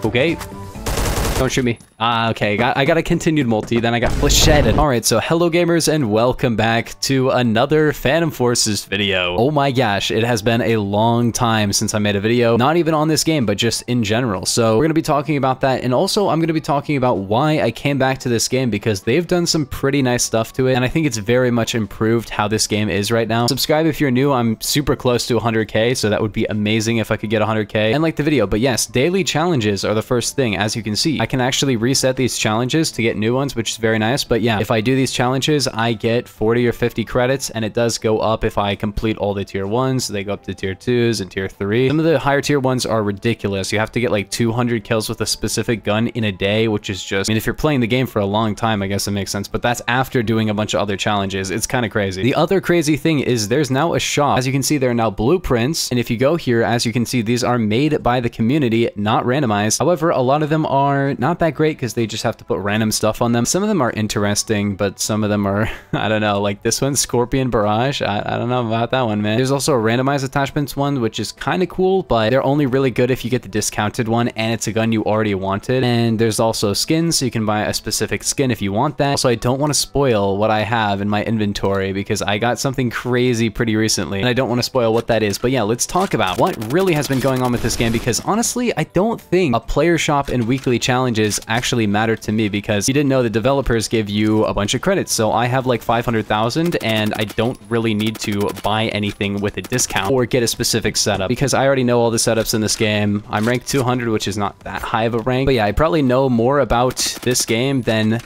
Okay. Don't shoot me. Okay. I got a continued multi, then I got flashetted. Alright, so hello gamers and welcome back to another Phantom Forces video. Oh my gosh, it has been a long time since I made a video, not even on this game, but just in general. So we're going to be talking about that, and also I'm going to be talking about why I came back to this game, because they've done some pretty nice stuff to it, and I think it's very much improved how this game is right now. Subscribe if you're new. I'm super close to 100k, so that would be amazing if I could get 100k, and like the video. But yes, daily challenges are the first thing. As you can see, I can actually reset these challenges to get new ones, which is very nice. But yeah, if I do these challenges, I get 40 or 50 credits, and it does go up if I complete all the tier 1s. They go up to tier 2s and tier 3. Some of the higher tier 1s are ridiculous. You have to get like 200 kills with a specific gun in a day, which is just, I mean, if you're playing the game for a long time, I guess it makes sense, but that's after doing a bunch of other challenges. It's kind of crazy. The other crazy thing is there's now a shop. As you can see, there are now blueprints, and if you go here, as you can see, these are made by the community, not randomized. However, a lot of them are not that great because they just have to put random stuff on them. Some of them are interesting, but some of them are, I don't know, like this one, Scorpion Barrage. I don't know about that one, man. There's also a randomized attachments one, which is kind of cool, but they're only really good if you get the discounted one and it's a gun you already wanted. And there's also skins, so you can buy a specific skin if you want that. Also, I don't want to spoil what I have in my inventory because I got something crazy pretty recently, and I don't want to spoil what that is. But yeah, let's talk about what really has been going on with this game, because honestly, I don't think a player shop and weekly challenges actually matter to me, because you didn't know the developers give you a bunch of credits. So I have like 500,000 and I don't really need to buy anything with a discount or get a specific setup, because I already know all the setups in this game. I'm ranked 200, which is not that high of a rank, but yeah, I probably know more about this game than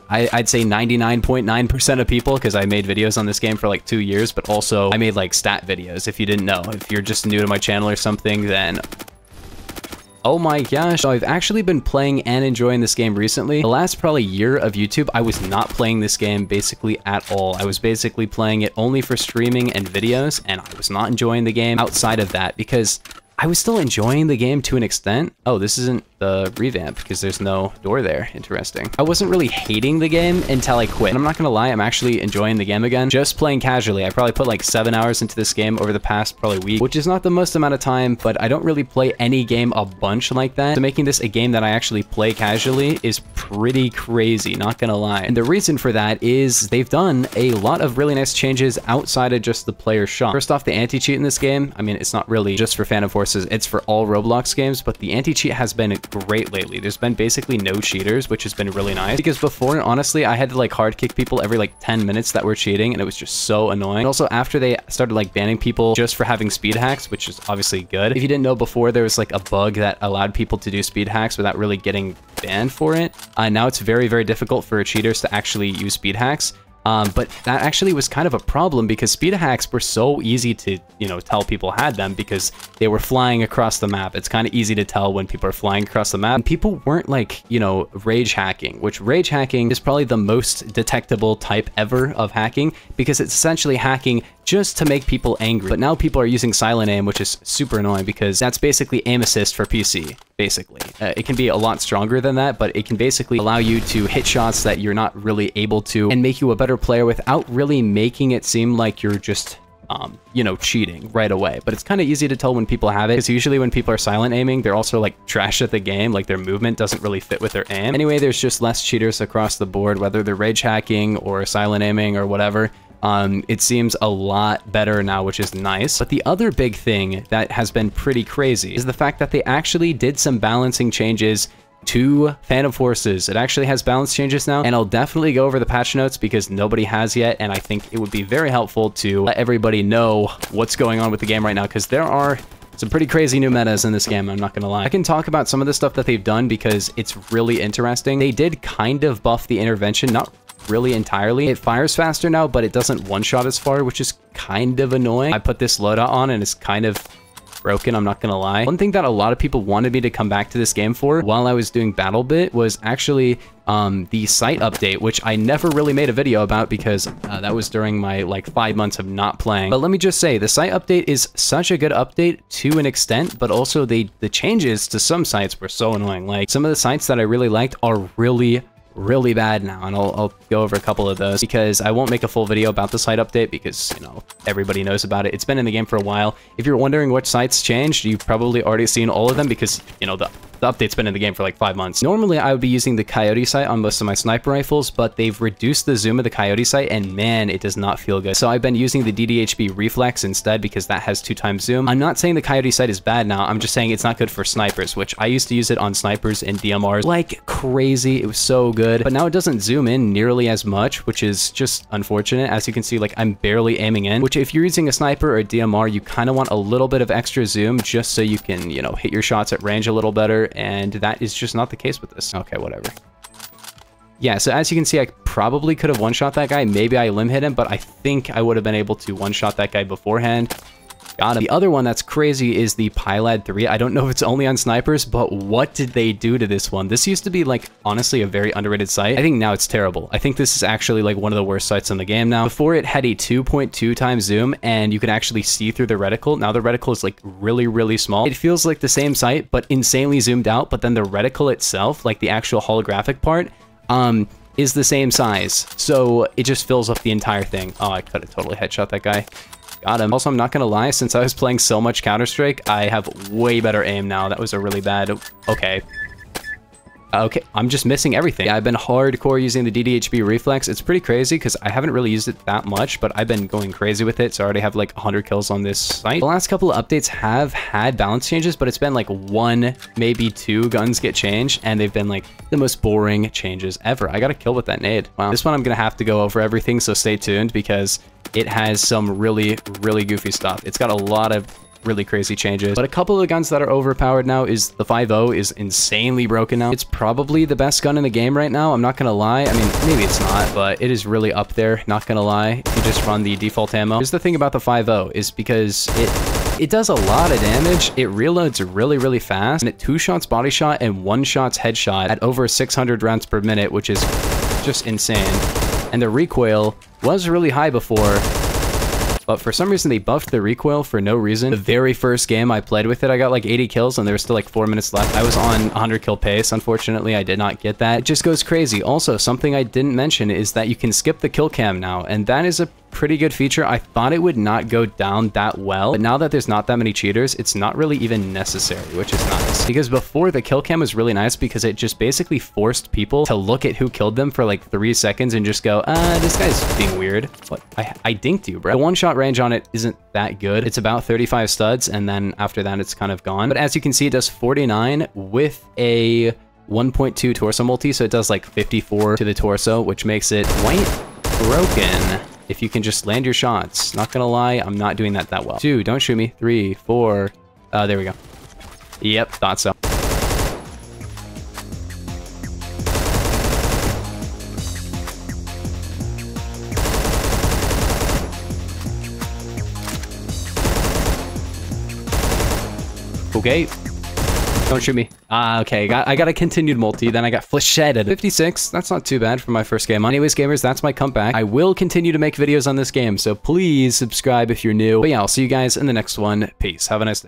I'd say 99.9% of people, because I made videos on this game for like 2 years, but also I made like stat videos. If you didn't know, if you're just new to my channel or something, then oh my gosh. So I've actually been playing and enjoying this game recently. The last probably year of YouTube, I was not playing this game basically at all. I was basically playing it only for streaming and videos, and I was not enjoying the game outside of that, because I was still enjoying the game to an extent. Oh, this isn't the revamp because there's no door there. Interesting. I wasn't really hating the game until I quit. And I'm not gonna lie, I'm actually enjoying the game again. Just playing casually. I probably put like 7 hours into this game over the past probably week, which is not the most amount of time, but I don't really play any game a bunch like that. So making this a game that I actually play casually is pretty crazy, not gonna lie. And the reason for that is they've done a lot of really nice changes outside of just the player shop. First off, the anti-cheat in this game, I mean, it's not really just for Phantom Forces, it's for all Roblox games, but the anti-cheat has been great lately. There's been basically no cheaters, which has been really nice, because before, honestly, I had to like hard kick people every like 10 minutes that were cheating, and it was just so annoying. And also, after they started like banning people just for having speed hacks, which is obviously good. If you didn't know before, there was like a bug that allowed people to do speed hacks without really getting banned for it. Now it's very, very difficult for cheaters to actually use speed hacks. But that actually was kind of a problem, because speed hacks were so easy to, you know, tell people had them because they were flying across the map. It's kind of easy to tell when people are flying across the map. And people weren't like, you know, rage hacking, which rage hacking is probably the most detectable type ever of hacking, because it's essentially hacking just to make people angry. But now people are using silent aim, which is super annoying, because that's basically aim assist for PC, basically. It can be a lot stronger than that, but it can basically allow you to hit shots that you're not really able to, and make you a better player without really making it seem like you're just you know, cheating right away. But it's kind of easy to tell when people have it, because usually when people are silent aiming, they're also like trash at the game, like their movement doesn't really fit with their aim. Anyway, there's just less cheaters across the board, whether they're rage hacking or silent aiming or whatever. It seems a lot better now, which is nice. But the other big thing that has been pretty crazy is the fact that they actually did some balancing changes to Phantom Forces. It actually has balance changes now, and I'll definitely go over the patch notes because nobody has yet, and I think it would be very helpful to let everybody know what's going on with the game right now, because there are some pretty crazy new metas in this game, I'm not gonna lie. I can talk about some of the stuff that they've done because it's really interesting. They did kind of buff the intervention, not really entirely. It fires faster now, but it doesn't one-shot as far, which is kind of annoying. I put this loadout on and it's kind of broken, I'm not gonna lie. One thing that a lot of people wanted me to come back to this game for while I was doing BattleBit was actually the site update, which I never really made a video about because that was during my like 5 months of not playing. But let me just say, the site update is such a good update to an extent, but also the changes to some sites were so annoying. Like some of the sites that I really liked are really bad now, and I'll go over a couple of those because I won't make a full video about the site update because, you know, everybody knows about it. It's been in the game for a while. If you're wondering which sites changed, you've probably already seen all of them because, you know, the update's been in the game for like 5 months. Normally, I would be using the Coyote sight on most of my sniper rifles, but they've reduced the zoom of the Coyote sight, and man, it does not feel good. So I've been using the DDHB Reflex instead because that has 2x zoom. I'm not saying the Coyote sight is bad now, I'm just saying it's not good for snipers, which I used to use it on snipers and DMRs like crazy. It was so good, but now it doesn't zoom in nearly as much, which is just unfortunate. As you can see, like I'm barely aiming in, which if you're using a sniper or a DMR, you kind of want a little bit of extra zoom just so you can, you know, hit your shots at range a little better, and that is just not the case with this. Okay, whatever. Yeah, so as you can see, I probably could have one-shot that guy. Maybe I limb hit him, but I think I would have been able to one-shot that guy beforehand. Got him. The other one that's crazy is the Pylad 3. I don't know if it's only on snipers, but what did they do to this one? This used to be, like, honestly, a very underrated site. I think now it's terrible. I think this is actually, like, one of the worst sites in the game now. Before, it had a 2.2x zoom, and you could actually see through the reticle. Now the reticle is, like, really small. It feels like the same site, but insanely zoomed out, but then the reticle itself, like the actual holographic part, is the same size. So it just fills up the entire thing. Oh, I could have totally headshot that guy. Got him. Also, I'm not gonna lie, since I was playing so much Counter-Strike, I have way better aim now. That was a really bad... Okay. Okay, I'm just missing everything. Yeah, I've been hardcore using the DDHB Reflex. It's pretty crazy because I haven't really used it that much, but I've been going crazy with it, so I already have like 100 kills on this site. The last couple of updates have had balance changes, but it's been like 1, maybe 2 guns get changed, and they've been like the most boring changes ever. I got a kill with that nade. Wow. This one I'm gonna have to go over everything, so stay tuned because it has some really goofy stuff. It's got a lot of really crazy changes, but a couple of the guns that are overpowered now is the 5.0 is insanely broken now. It's probably the best gun in the game right now, I'm not gonna lie. I mean, maybe it's not, but it is really up there, not gonna lie, if you just run the default ammo. Here's the thing about the 5.0 is because it does a lot of damage, it reloads really fast, and it 2 shots body shot and 1 shot's headshot at over 600 rounds per minute, which is just insane. And the recoil was really high before, but for some reason they buffed the recoil for no reason. The very first game I played with it, I got like 80 kills and there was still like 4 minutes left. I was on 100 kill pace. Unfortunately, I did not get that. It just goes crazy. Also, something I didn't mention is that you can skip the kill cam now, and that is a pretty good feature. I thought it would not go down that well, but now that there's not that many cheaters, it's not really even necessary, which is nice. Because before, the kill cam was really nice because it just basically forced people to look at who killed them for like 3 seconds and just go, this guy's being weird. What? I dinked you, bro. The one-shot range on it isn't that good. It's about 35 studs, and then after that, it's kind of gone. But as you can see, it does 49 with a 1.2 torso multi, so it does like 54 to the torso, which makes it quite broken if you can just land your shots. Not gonna lie, I'm not doing that well. 2, don't shoot me. 3, 4, there we go. Yep, thought so. Okay. Don't shoot me. Okay, I got a continued multi, then I got flashetted. 56, that's not too bad for my first game. Anyways, gamers, that's my comeback. I will continue to make videos on this game, so please subscribe if you're new. But yeah, I'll see you guys in the next one. Peace. Have a nice day.